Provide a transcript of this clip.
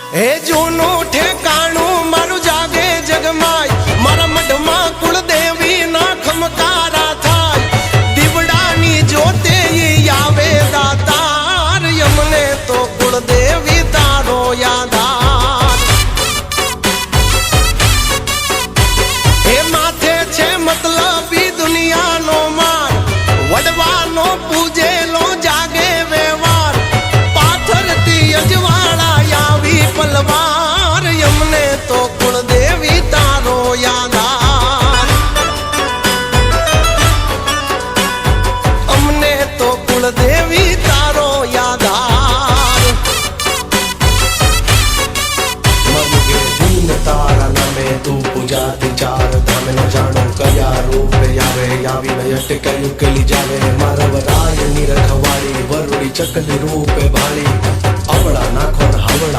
હે જૂનું ઠેકાણું મારું જાગે જગમાય મારા મઢમાં કુળદેવી ના ખમકારા થાય દીવડાની જોતે ઈ આવે દાતાર યમને તો કુળદેવી તારો યાદાર હે માથે છે મતલબી દુનિયાનો માર વડવાનો પૂજેલો જાગે વ્યવહાર પાથરતી અજવાળા આવી પલવાર યમને તો કુળદેવી તારો યાદાર અમને તો કુળદેવી તારો યાદાર મગે દીન તારા નામે તું પૂજાતી ચાર ધામે ન જાણો કયા રૂપે આવે આવીને અટકાયું કેલી જાવે મારા વરાય ની રખવાડી વરુડી ચકલી રૂપે ભાળી આવડા નાખો હાવડા